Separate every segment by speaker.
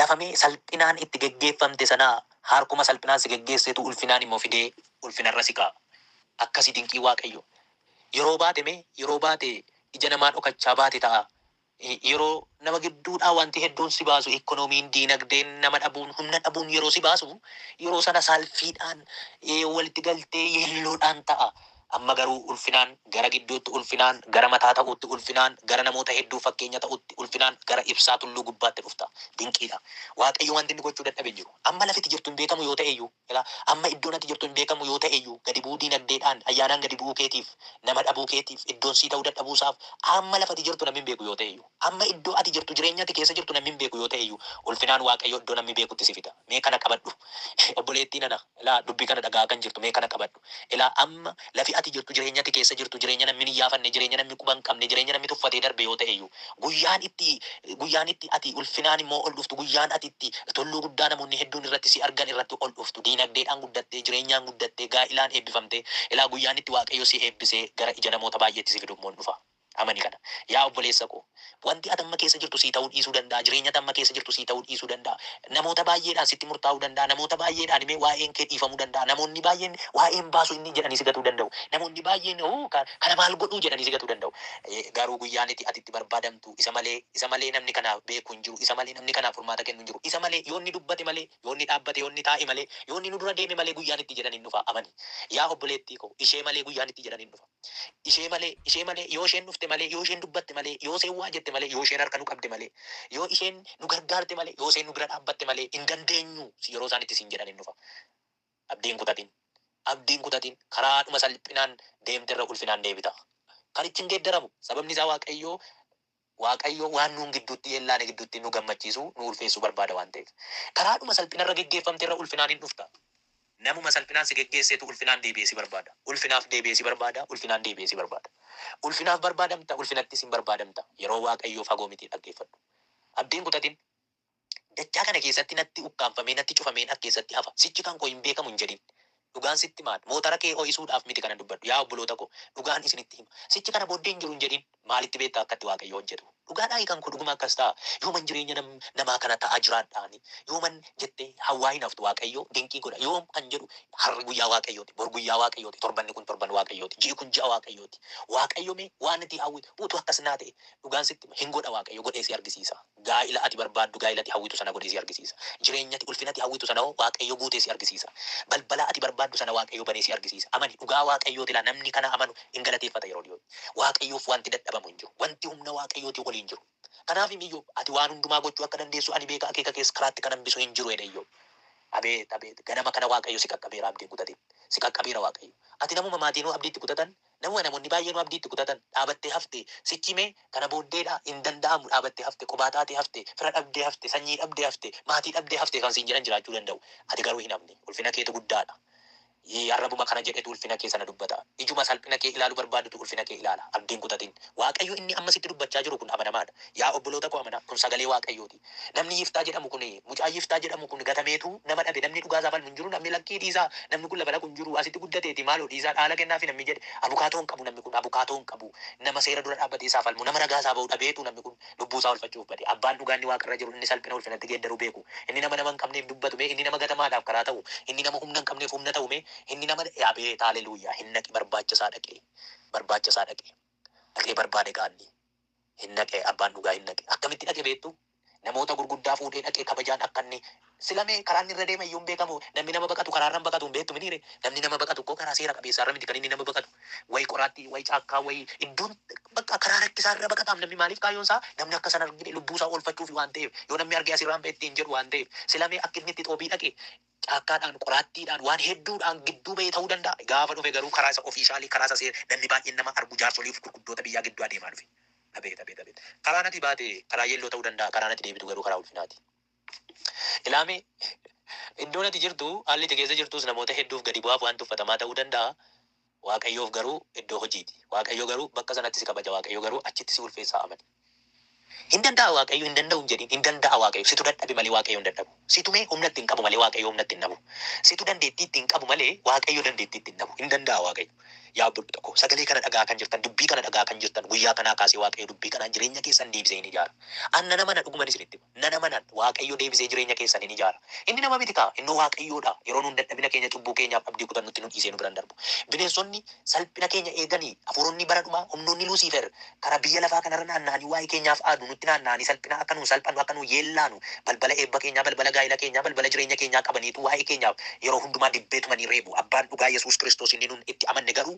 Speaker 1: Lafamee salphinaan itti geggeeffamte sana harkuma salphinaan si geggeessetu ulfinaan immoo fidee ulfinarra si kaa'a. Akkasi dinqii Waaqayyo. Yeroo baate ija namaa dhokachaa baate ta'a. Yeroo nama gidduudhaa wanti hedduun si baasu ikoonomiin diinagdeen nama dhabuun humna dhabuun yeroo si baasu yeroo sana salphiidhaan walitti galtee yeelloodhaan ta'a. Amma garuu ulfinaan gara gidduutti ulfinaan gara mataa ta'utti ulfinaan gara namoota hedduu fakkeenya ta'utti ulfinaan gara ibsaa tulluu gubbaatti dhufta. Dinqiidha. Waaqayyo wanti inni gochuu dadhabe jiru. Amma lafitti jirtu hin beekamu yoo ta'e iyyuu amma iddoon ati jirtu hin beekamu yoo ta'e iyyuu gadi bu'uu diinagdeedhaan ayyaanaan gadi bu'uu keetiif nama dhabuu keetiif iddoon sii ta'uu dadhabuusaaf amma lafati jirtu namni hin beeku yoo ta'e iyyuu amma iddoo ati jirtu jireenya ati keessa jirtu namni hin beeku yoo ta'e iyyuu ulfinaan Waaqayyo iddoo namni beekutti si fida. Mee kana qabadhu. Obboleettii nana dubbii kana dhagaa kan jirtu mee kana qabadhu. Amma lafi ati jirtu jireenya ati keessa jirtu jireenya namni hin yaafanne jireenya namni quban qabne jireenya namni tuffatee darbe yoo ta'e iyyuu guyyaan itti ati ulfinaan immoo ol dhuftu guyyaan ati itti tulluu guddaa namoonni hedduun irratti si argan irratti ol dhuftu diinagdeedhaan guddattee jireenyaan guddattee gaa'ilaan eebbifamtee guyyaan itti Waaqayyo si eebbisee gara ija namoota baay'eetti si fidu immoo dhufa. Amani kana. Yaa obboleessa koo wanti ati amma keessa jirtu sii ta'uu dhiisuu danda'a. Jireenya ati amma keessa jirtu sii ta'uu dhiisuu danda'a. Namoota baay'eedhaan sitti murtaa'uu danda'a. Namoota baay'eedhaan immoo waa'een kee dhiifamuu danda'a. Namoonni baay'een waa'een baasu inni jedhanii si gatuu danda'u. Namoonni baay'een kana maal godhuu jedhanii si gatuu danda'u. Garuu guyyaan ati itti barbaadamtu isa malee namni kanaaf beeku hin jiru. Isa malee namni kanaaf furmaata kennu hin jiru. Isa malee yoo inni dubbate malee yoo inni dhaabbate yoo inni taa'e malee yoo inni nu dura deeme malee guyyaan itti jedhanii dhufa. Amani. Yaa obboleettii koo ishee malee guyyaan itti jedhanii dhufa. Ishee malee yoo isheen dhufte malee yoo isheen dubbatte malee yoo isheen waa jette malee yoo isheen harka nu qabde malee yoo isheen nu gargaarte malee yoo isheen nu bira dhaabbatte malee hin dandeenyu yeroo isaan itti siin jedhanii dhufa. Abdiin kutatiin karaadhuma salphinaan deemterra ulfinaan deebita. Kan ittiin geeddaramu sababni isaa Waaqayyo waan nuun gidduutti yeellaane gidduutti nu gammachiisu nu ulfeessuu barbaada waan ta'eef. Karaadhuma salphinarra geggeeffamterra ulfinaan hin dhufta. Namuma salphinaan si geggeesseetu ulfinaan deebi'ee si barbaada. Ulfinaaf deebi'ee si barbaada. Ulfinaan deebi'ee si barbaada. Ulfinaaf barbaadamta. Ulfinattis hin barbaadamta. Yeroo Waaqayyoo fagoo miti dhaggeeffadhu. Abdiin kutatiin dachaa kana keessatti natti ukkaanfamee natti cufamee akka keessatti hafa. Sichi kan koo hin beekamu hin jedhin. Dhugaan sitti maal? Mootara kee ho'isuudhaaf miti kana dubbadhu. Yaa obboloota koo dhugaan isinitti hima. Sichi kana booddee hin jiru hin jedhin. Maalitti beektaa akkatti Waaqayyo hojjetu? Dhugaadhaa kan kun dhuguma akkas ta'a. Yooman jireenya namaa kana ta'a jiraadhaani. Yooman jettee hawwaa hin haftu Waaqayyo dinqii godha. Yoom kan jedhu har'a guyyaa Waaqayyooti. Bor guyyaa Waaqayyooti. Torbanni kun torban Waaqayyooti. Ji'i kun ji'a Waaqayyooti. Waaqayyo mee waan ati hawwitu utuu akkas naa ta'e dhugaan sitti hin godha Waaqayyo godhee si argisiisa. Gaa'ila ati barbaaddu gaa'ila ati hawwitu sana godhee si argisiisa. Jireenya ati ulfina ati hawwitu sana Waaqayyo guutee si argisiisa. Balbala ati barbaaddu sana Waaqayyo banee si argisiisa. Amani dhugaa Waaqayyooti laa namni kana amanu hin galateeffata yeroo dhiyoo. Waaqayyoof wanti dadhabamu hin jiru. Wanti humna Waaqayyooti waliin jiru. Kanaaf iyyuu ati waan hundumaa gochuu akka dandeessu ani beeka akeeka keessa karaatti kan hambisu hin jiru jedhe iyyuu. Abeet ganama kana Waaqayyo si qaqqabeera abdiin kutatin. Si qaqqabeera Waaqayyo. Ati namuma maatiin abdiitti kutatan namoonni baay'een abdiitti kutatan dhaabattee hafte sichimee kana booddeedha hin danda'amu dhaabattee hafte kophaa taatee hafte fira dhabdee hafte sanyii dhabdee hafte maatii dhabdee hafte kan siin jedhan jiraachuu danda'u. Ati garuu hin hafne ulfina keetu guddaadha. Arrabuma kana jedhetu ulfina kee sana dubbata. Ijuma salphina kee ilaalu barbaadutu ulfina kee ilaala. Abdiin kutatin. Waaqayyo inni amma sitti dubbachaa jiru kun amanamaadha. Yaa obboloota koo amana kun sagalee Waaqayyooti. Namni Yiftaa jedhamu kun mucaa Yiftaa jedhamu kun gatameetu nama dhabe namni dhugaa isaa falmu hin jiru namni lakkii dhiisaa namni kun lafa kun jiru asitti guddateeti maaloo dhiisaa dhaala kennaafi namni jedhe abukaatoo hin qabu namni kun abukaatoo hin qabu nama seera dura dhaabbatee isaa falmu nama ragaa isaa bahu dhabeetu namni kun lubbuu isaa oolfachuuf bade abbaan dhugaa inni waaqarra jiru inni salphina ulfinatti geeddaruu beeku inni nama hin qabneef dubbatu mee inni nama gatamaadhaaf karaa ta'u inni nama humna hin qabneef humna ta'u mee inni nama abeet haleluuyaa hin naqi barbaachisaa dhaqee barbaade gaanni hin naqe abbaan dhugaa hin naqe akkamitti dhaqe beektu namoota gurguddaa fuudhee dhaqee kabajaan akka inni silamee karaan irra deema iyyuu hin beekamu namni nama baqatu karaarran baqatu hin beektu miniire namni nama baqatu koo karaa seera qabeessaarra miti kan inni nama baqatu wayi qoraattii wayi caakkaa wayi iddoon bakka karaa rakkisaarra baqataam namni maaliif kaayyoon isaa namni akka sana argine lubbuu isaa oolfachuuf waan ta'eef yoo namni argee asirraan beetti hin jedhu waan ta'eef silamee akka inni itti xoobii dhaqe caakkaadhaan qoraattiidhaan waan hedduudhaan gidduu bahee ta'uu danda'a gaafa dhufe garuu karaa isa ofiishaalii karaa isa seera namni baay'een nama argu jaarsoliif gurguddoota biyyaa gidduu adeemaa dhufe. Abeet. Karaa nati baate karaa yeelloo ta'uu danda'a. Karaa nati deebitu garuu karaa ulfinaati. Ilaame iddoo nati jirtu haalli ati keessa jirtus namoota hedduuf gadi bu'aaf waan tuffatamaa ta'uu danda'a. Waaqayyoof garuu iddoo hojiiti. Waaqayyo garuu bakka sanatti si kabaja. Waaqayyo garuu achitti si ulfeessaa amani. Hin danda'a Waaqayyo hin danda'u hin jedhin hin danda'a Waaqayyo situ dadhabe malee Waaqayyo hin dadhabu. Situ mee humna ittiin qabu malee Waaqayyo humna ittiin dhabu. Situ dandeettii ittiin qabu malee Waaqayyo dandeettii ittiin dhabu. Hin danda'a Waaqayyo. Yaa obboloota tokko sagalee kana dhagaa kan jirtan, dubbii kana dhagaa kan jirtan, guyyaa kanaa kaasee Waaqayyo dubbii kanaan jireenya keessan deebisee ni ijaara. Anna nama na dhuguman isinitti hima. Nana manan Waaqayyo deebisee jireenya keessan ni ijaara. Inni nama miti kaa, inni Waaqayyoodha. Yeroo nuun dadhabina keenya cubbuu keenyaaf abdii kutannutti nu dhiisee nu biraan darbu. Bineensonni salphina keenya eeganii, hafuuronni bara dhumaa, humnoonni Luusiifer karaa biyya lafaa kanarra naanna'anii waa'ee keenyaaf aadu nutti naanna'anii salphina akka nu salphannu akka nu yeellaanu balbala eebba keenyaa, balbala gaa'ila keenyaa, balbala jireenya keenyaa qabaniitu waa'ee keenyaaf yeroo hundumaa dibbeetumanii reebu. Abbaan dhugaa Yesuus Kiristoos inni nun itti amanne garuu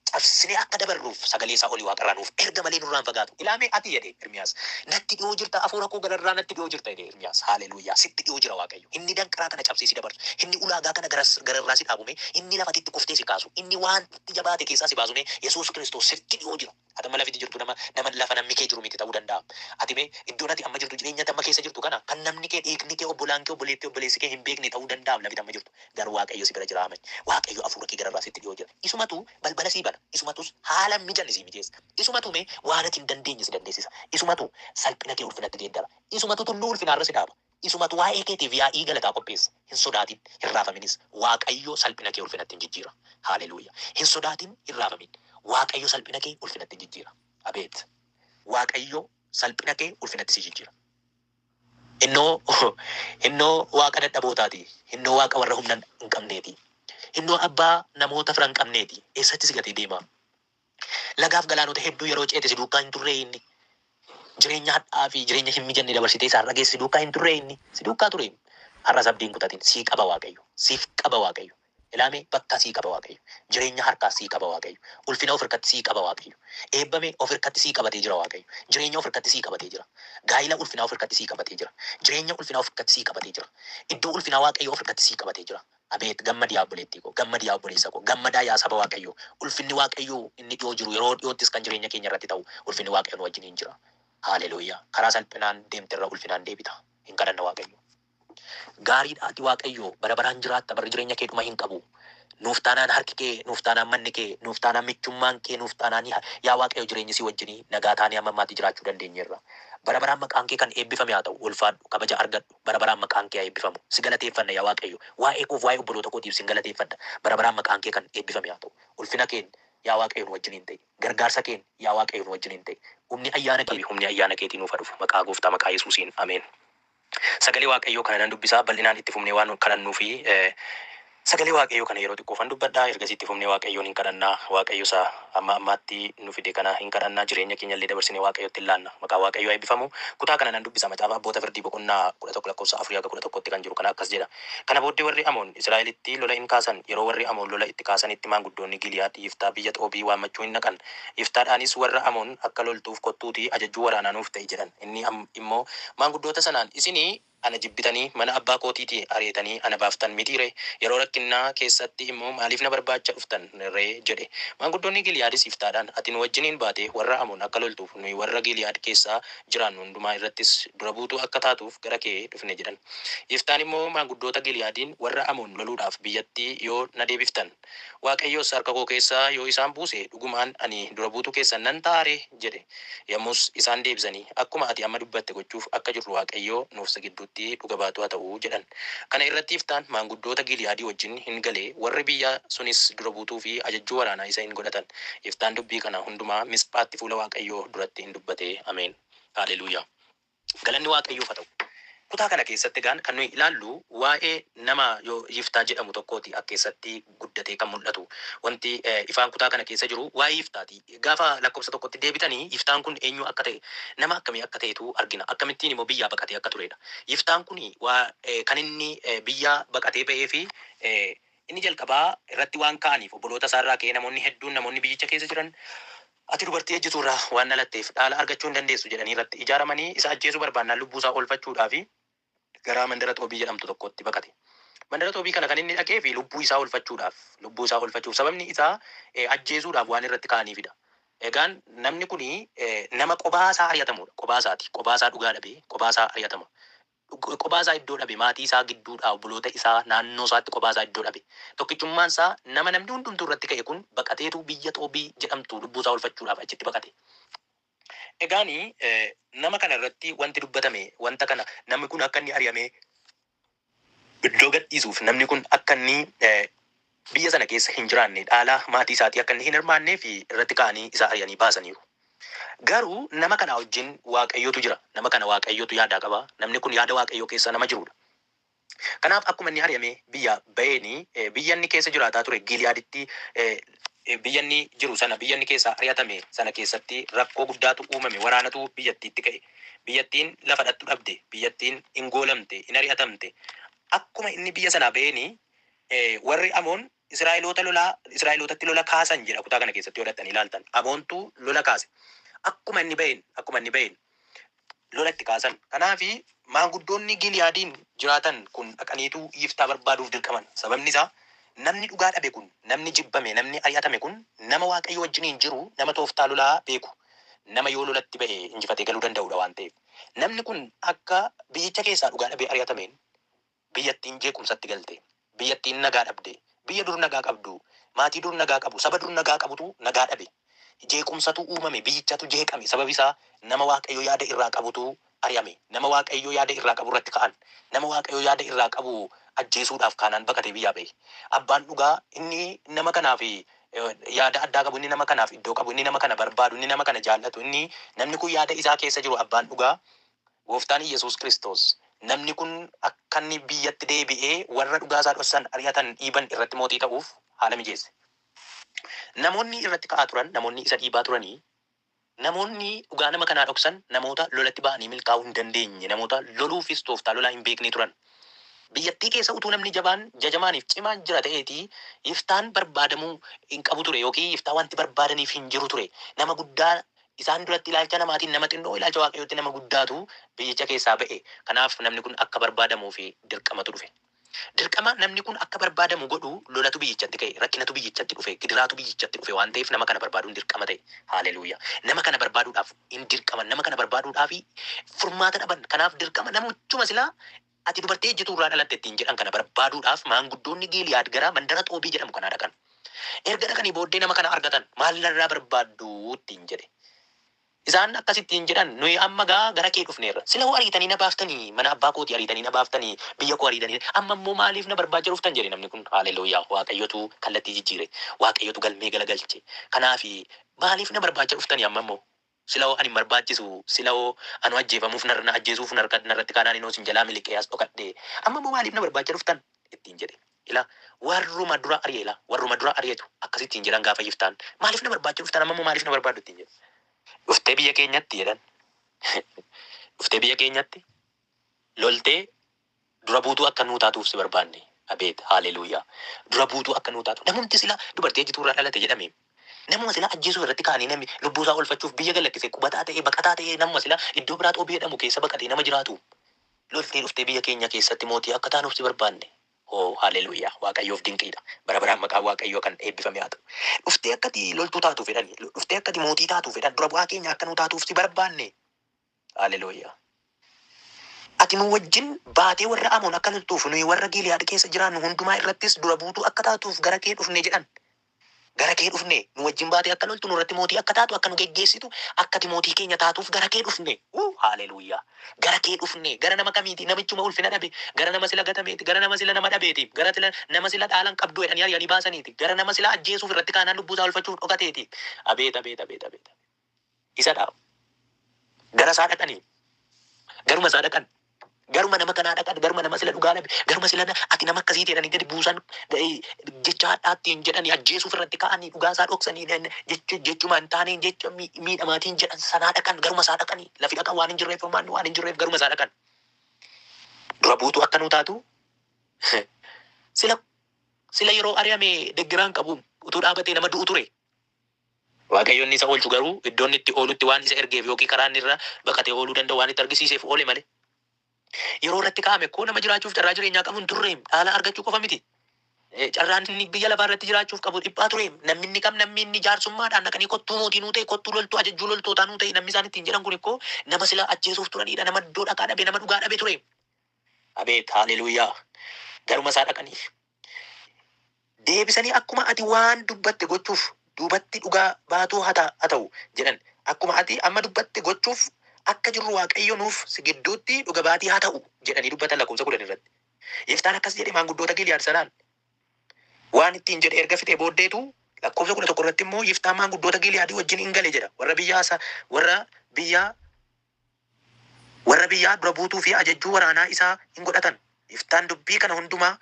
Speaker 1: cabsinee akka dabarruuf sagalee isaa olii waaqarraa nuuf erga malee nurraan fagaatu. Ilaamee ati jedhe Ermiyaas, natti dhiyoo jirta, hafuura koo gararraa natti dhiyoo jirta jedhe Ermiyaas. Haaleluyyaa, sitti dhiyoo jira Waaqayyo. Inni danqaraa kana cabsee si dabarsu, inni ulaagaa kana gararraa si dhaabume, inni lafatitti kuftee si kaasu, inni waan jabaate keessaa si baasume Yesuus Kiristoos sitti dhiyoo jira. Ati amma lafitti jirtu nama lafa namni kee jiru miti ta'uu danda'a. Ati mee iddoo ati amma jirtu jireenya amma keessa jirtu kana kan namni kee dhiigni kee obbolaan kee obboleettii obboleessi kee hin beekne ta'uu danda'a lafitti amma jirtu. Garuu Waaqayyo si bira jira amani. Waaqayyo hafuura kee gararraa sitti dhiyoo jira. Isumatu balbala sii bana. Isumatus haala mijanne sii mijeessa. Isumatu mee waan ati hin dandeenye si dandeessisa. Isumatu salphina kee ulfinatti geeddara. Isumatu tulluu ulfinaarra si dhaaba. Isumatu waa'ee keetiif yaa'ii galataa qopheessa. Hin sodaatin, hin raafaminis. Waaqayyo salphina kee ulfinatti hin jijjiira. Haaleluyyaa. Hin sodaatin, hin raafamin. Waaqayyo salphina kee ulfinatti hin jijjiira. Abeet. Waaqayyo salphina kee ulfinatti si jijjiira. Innoo waaqa dadhabootaati. Innoo waaqa warra humna hin qabneeti. Innoo abbaa namoota fira hin qabneeti. Eessatti si gatee deema? Lagaaf galaanota hedduu yeroo ceete si duukaa hin turre inni. Jireenya hadhaa fi jireenya hin mijanne dabarsitee isaan dhageesse si duukaa hin turre inni. Si duukaa ture. Har'as abdiin kutatin sii qaba Waaqayyo. Siif qaba Waaqayyo. Ilaame bakka sii qaba Waaqayyo. Jireenya harkaa sii qaba Waaqayyo. Ulfina of hirkatti sii qaba Waaqayyo. Eebbame of hirkatti sii qabatee jira Waaqayyo. Jireenya of hirkatti sii qabatee jira. Gaa'ila ulfinaa of hirkatti sii qabatee jira. Jireenya ulfinaa of hirkatti sii qabatee jira. Iddoo ulfinaa Waaqayyo of hirkatti sii qabatee jira. Abeet gammadi yaa obboleettii koo, gammadi yaa obboleessa koo, gammadaa yaa saba Waaqayyo. Ulfinni Waaqayyo inni dhiyoo jiru yeroo dhiyoottis kan jireenya keenya irratti ta'u ulfinni Waaqayyo nu wajjin jira. Haaleluyyaa. Karaa salphinaan deemterra ulfinaan deebita. Hin kadhanna Waaqayyo. Gaariidhaati Waaqayyo bara baraan jiraatta, barri jireenya kee dhuma hin qabu. Nuuf taanaan harki kee, nuuf taanaan manni kee, nuuf taanaan michummaan kee, nuuf taanaan yaa Waaqayyo jireenyi si wajjinii nagaa taanee amma ammaatti jiraachuu dandeenyeerra. Bara baraan maqaan kee kan eebbifame haa ta'u, ulfaadhu, kabaja argadhu. Bara baraan maqaan kee haa eebbifamu. Si galateeffanna yaa Waaqayyo. Waa'ee koof waa'ee obboloota kootiif si galateeffadha. Bara baraan maqaan kee kan eebbifame haa ta'u. Ulfina keen yaa Waaqayyo nu wajjiniin ta'e. Gargaarsa keen yaa Waaqayyo nu wajjiniin ta'e. Humni ayyaana keetii nuuf dhufu. Maqaa Gooftaa maqaa Yesuusiin. Ameen. Sagalee Waaqayyoo kana nan dubbisaa bal'inaan itti fufnee waan kadhannuu fi sagalee Waaqayyoo kana yeroo xiqqoofan dubbadhaa. Ergasii itti fufnee Waaqayyoon hin kadhannaa. Waaqayyo isaa amma ammaatti nu fide kana hin kadhannaa. Jireenya keenya illee dabarsinee Waaqayyootti hin laanna. Maqaa Waaqayyoo eebbifamu. Kutaa kana nan dubbisa. Macaafa Abboota Firdii boqonnaa 11:4-11 kan jiru kana akkas jedha. Kana booddee warri Amoon Israa'elitti lola hin kaasan. Yeroo warri Amoon lola itti kaasanitti maanguddoonni Giliyaad Yiftaa biyya Xoobii waammachuu hin naqan. Yiftaadhaanis warra Amoon akka loltuuf kottuuti ajajjuu waraanaa nuuf ta'e jedhan. Inni immoo maanguddoota sanaan isinii ana jibbitanii mana abbaa kootiitii ariitanii ana baaftan mitiire yeroo rakkinnaa keessatti immoo maaliif na barbaacha dhuftan ree jedhe. Maanguddoonni Giliyaadis Yiftaadhaan ati nu wajjiniin baate warra Amoon akka loltuuf nuyi warra Giliyaad keessaa jiraannu hundumaa irrattis dura buutuu akka taatuuf gara kee dhufne jedhan. Yiftaan immoo maanguddoota Giliyaadiin warra Amoon loluudhaaf biyyatti yoo na deebiftan Waaqayyoos harka koo keessaa yoo isaan buuse dhugumaan ani dura buutuu keessan nan taare jedhe. Yommus isaan deebisanii akkuma ati amma dubbatte gochuuf akka jirru Waaqayyoo nuuf gidduu dhuga baatu haa ta'u jedhan. Kana irratti Yiftaan maanguddoota Giliyaadii wajjin hin galee warri biyya sunis dura buutuu fi ajajjuu waraanaa isa hin godhatan. Yiftaan dubbii kana hundumaa Misphaatti fuula Waaqayyoo duratti hin dubbate. Ameen. Haaleluyyaa. Galanni Waaqayyoof haa ta'u. Kutaa kana keessatti kan nuyi ilaallu waa'ee nama Yiftaa jedhamu tokkooti akka keessatti guddatee kan mul'atu. Wanti ifaan kutaa kana keessa jiru waa'ee Yiftaati. Gaafa lakkoofsa tokkotti deebitanii Yiftaan kun eenyu akka ta'e, nama akkamii akka ta'etu argina. Akkamittiin immoo biyyaa baqatee akka turedha. Yiftaan kun kan inni biyyaa baqatee ba'ee fi inni jalqabaa irratti waan ka'aniif obboloota isaarraa ka'ee namoonni hedduun namoonni biyyicha keessa jiran ati dubartii ejjituurraa waan dhalatteef dhaala argachuu hin dandeessu jedhanii irratti ijaaramanii isa ajjeesuu barbaannaan lubbuu isaa oolfachuudhaaf gara mandara Xoobii jedhamtu tokkotti baqate. Mandara Xoobii kana kan inni dhaqee fi lubbuu isaa oolfachuuf sababni isaa ajjeesuudhaaf waan irratti ka'aniifidha. Egaan namni kuni nama qobaasaa ari'atamudha. Qobaasaa dhugaa dhabee qobaasaa ari'atama. Qobaasaa iddoo dhabe maatii isaa gidduudhaa obboloota isaa naannoo isaatti qobaasaa iddoo dhabe. Tokkichummaan isaa namni hundumtuu irratti ka'e kun baqateetu biyya Xoobii jedhamtu lubbuu isaa oolfachuudhaaf achitti baqate. Egaani nama kana irratti wanti dubbatame wanta kana namni kun akka inni ari'amee iddoo gadhiisuuf namni kun akka inni biyya sana keessa hin jiraanne dhaala maatii isaatii akka inni hin hirmaannee fi irratti ka'anii isa ari'anii baasaniiru. Garuu nama kana wajjin waaqayyotu jira. Nama kana waaqayyotu yaada qaba. Namni kun yaada waaqayyoo keessa nama jirudha. Kanaaf akkuma inni ari'amee biyya ba'eenii biyya inni keessa jiraataa ture Giliyaaditti biyya inni jiru sana biyya inni keessa ari'atame sana keessatti rakkoo guddaatu uumame, waraanatu biyyattiitti ka'e. Biyyattiin lafa dhattu dhabde, biyyattiin hin goolamte, hin ari'atamte. Akkuma inni biyya sanaa ba'eenii warri Amoon Israa'elootatti lola kaasan jedha kutaa kana keessatti hodhatanii ilaaltan. Amoontu lola kaase. Akkuma inni ba'een lola itti kaasan. Kanaafi maanguddoonni Giliyaadiin jiraatan kun dhaqaniitu Yiftaa barbaaduuf dirqaman. Sababni isaa namni dhugaa dhabe kun, namni jibbame, namni ari'atame kun nama waaqayyo wajjiniin jiru, nama tooftaa lolaa beeku, nama yoo lolatti ba'e injifatee galuu danda'udha waan ta'eef. Namni kun akka biyyicha keessaa dhugaa dhabee ari'atameen biyyattiin jeequmsatti galte, biyyattiin nagaa dhabde, biyya dur nagaa qabdu, maatii dur nagaa qabu, saba dur nagaa qabutu nagaa dhabe. Jeequmsatu uumame, biyyichatu jeeqame. Sababi isaa nama waaqayyo yaada irraa qabutu ari'ame. Nama waaqayyo yaada irraa qabu irratti ka'an. Nama waaqayyo yaada irraa qabu ajjeesuudhaaf kaanaan baqatee biyyaa ba'e. Abbaan dhugaa inni nama kanaaf yaada addaa qabu, inni nama kanaaf iddoo qabu, inni nama kana barbaadu, inni nama kana jaallatu, namni kun yaada isaa keessa jiru abbaan dhugaa Gooftaan Yesuus Kiristoos. Namni kun akka inni biyyatti deebi'ee warra dhugaa isaa dhossan ari'atan dhiiban irratti mootii ta'uuf haala mijeesse. Namoonni irratti ka'aa turan, namoonni isa dhiibaa turanii, namoonni dhugaa nama kanaa dhoksan namoota lolatti ba'anii milkaa'uu hin dandeenye, namoota loluufis tooftaa lolaa hin beekne turan. Biyyattii keessa utuu namni jajamaaniif cimaan jira ta'eeti Yiftaan barbaadamuu hin qabu ture yookiin Yiftaa wanti barbaadaniif hin jiru ture. Nama guddaa isaan duratti ilaalcha namaatiin nama xinnoo ilaalcha waaqayyootti nama guddaatu biyyicha keessaa ba'e. Kanaaf namni kun akka barbaadamuu fi dirqamatu dhufe. Dirqama namni kun akka barbaadamu godhu lolatu biyyichatti ka'e, rakkinatu biyyichatti dhufe, gidiraatu biyyichatti dhufe waan ta'eef nama kana barbaaduun dirqama ta'e. Haaleluuyaa. Nama kana barbaaduudhaaf hin dirqaman, nama kana barbaaduudhaaf furmaata dhaban. Kanaaf dirqama namochuma silaa ati dubartii ejjituu irraa dhalatte ittiin jedhan kana barbaaduudhaaf maanguddoonni Giliyaad gara mandara Xoobii jedhamu kanaa dhaqan. Erga dhaqanii booddee nama kana argatan maal irraa barbaaddu ittiin jedhe. Isaan akkasittiin jedhan nuyi amma gara kee dhufneerra. Sila hoo ariitanii na baaftanii, mana abbaa kootii ariitanii na baaftanii, biyya koo ariitanii, amma immoo maaliif na barbaacha dhuftan jedhe namni kun. Haaleluuyaa. Waaqayyotu kallattii jijjiire. Waaqayyotu galmee galagalche. Kanaafi maaliif na barbaacha dhuftanii amma immoo? Sila hoo ani barbaachisu, sila hoo anu ajjeefamuuf na ajjeesuuf narratti kaanaan inoo sin jalaa miliqee as dhokadhe. Amma immoo maaliif na barbaacha dhuftan ittiin jedhe. Ila warruma dura ari'etu akkasittiin jedhan gaafa Yiftaan. Maaliif na barbaacha dhuftan amma immoo maaliif na barbaaddu ittiin jedhe. Dhuftee biyya keenyatti jedhan. Dhuftee biyya keenyatti loltee dura buutuu akka nuu taatuuf si barbaanne. Abeet haaleluuyaa. Dura buutuu akka nuu taatu. Namumti sila dubartii ejjituu irraa dhalate jedhame. Namuma sila ajjeesuu irratti kaanii namni lubbuu isaa oolfachuuf biyya gallakkisee qubataa ta'ee baqataa ta'ee namuma sila iddoo biraa Xoobii jedhamu keessa baqatee nama jiraatu. Loltee dhuftee biyya keenya keessatti mootii akka taanuuf si barbaanne. Oh haaleluuyaa. Waaqayyoof dinqiidha. Bara baraan maqaa waaqayyoo kan eebbifame haa ta'u. Dhuftee akkati loltuu taatu fedhani. Dhuftee akkati mootii taatu fedhan. Dura bu'aa keenya akka nu taatuuf si barbaanne. Haaleluuyaa. Ati nu wajjin baatee warra Amoon akka loltuuf nuyi warra Giliyaad keessa jiraannu hundumaa irrattis dura buutuu akka taatuuf gara kee dhufne jedhan. Gara kee dhufne nu wajjin baatee akka loltu nurratti mootii akka taatu akka nu geggeessitu akkati mootii keenya taatuuf gara kee dhufne. Haaleluuyaa. Gara kee dhufne gara nama kamiiti? Namichuma ulfina dhabe, gara nama sila gatameeti, gara nama sila nama dhabeeti, gara nama sila dhaalan qabdu jedhanii ari'anii baasaniiti, gara nama sila ajjeesuuf irratti kaanaan lubbuu isaa oolfachuuf dhokateeti. Abeet. Isa dhaa'u. Gara isaa dhaqanii. Garuma isaa dhaqan. Garuma nama kanaa dhaqan, garuma nama sila dhugaa dhabe, garuma sila ati nama akkasiiti jedhanii gadi buusan jecha hadhaattiin jedhanii ajjeesuuf irratti ka'anii dhugaa isaa dhoksanii jechuma hin taaneen jecha miidhamaatiin jedhan sanaa dhaqan, garuma isaa dhaqanii lafi dhaqan waan hin jirreef homaan waan hin jirreef garuma isaa dhaqan. Dura buutuu akka nu taatu sila yeroo ari'ame deggiraan qabu utuu dhaabatee nama du'u ture. Waaqayyoon isa oolchu garuu iddoon itti oolutti waan isa ergeef yookiin karaan irra baqatee ooluu danda'u waan itti argisiiseef oole malee. Yeroo irratti kaa'ame koo nama jiraachuuf carraa jireenyaa qabu hin turreem dhaala argachuu qofa miti. Carraan inni biyya lafaa irratti jiraachuuf qabu dhiphaa tureem. Namni inni jaarsummaadhaan dhaqanii kottuu mootii nuu ta'e, kottuu loltuu ajajjuu loltootaa nuu ta'e namni isaan ittiin jedhan kun ikkoo nama sila ajjeesuuf turanidha. Nama iddoo dhaqaa dhabe, nama dhugaa dhabe ture. Abeet haaleluuyaa. Garuma isaa dhaqanii. Deebisanii akkuma ati waan dubbatte gochuuf duubatti dhugaa baatuu haa ta'u jedhan. Akkuma ati amma dubbatte gochuuf akka jirru waaqayyo nuuf si gidduutti dhuga baatii haa ta'u jedhanii dubbatan lakkoofsa 10 irratti. Yiftaan akkas jedhe maanguddoota Giliyaad sanaan. waan ittiin jedhe erga fixee booddeetu lakkoofsa 11 irratti immoo Yiftaan maanguddoota Giliyaadii wajjin hin gale jedha. Warra biyyaa dura buutuu fi ajajjuu waraanaa isaa hin godhatan. Yiftaan dubbii kana hundumaa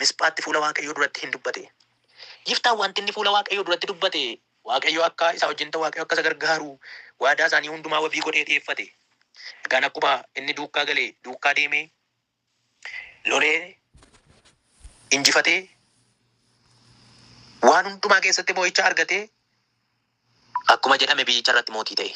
Speaker 1: Misphaatti fuula Waaqayyoo duratti hin dubbate. Yiftaan wanti inni fuula Waaqayyoo duratti dubbate Waaqayyoo akka isa wajjin ta'u Waaqayyoo akka isa gargaaru waadaa isaanii hundumaa wabii godhee dhiyeeffate. Egaan akkuma inni duukaa galee duukaa deemee lolee injifatee waan hundumaa keessatti moo'icha argatee akkuma jedhame biyyicha irratti mootii ta'e.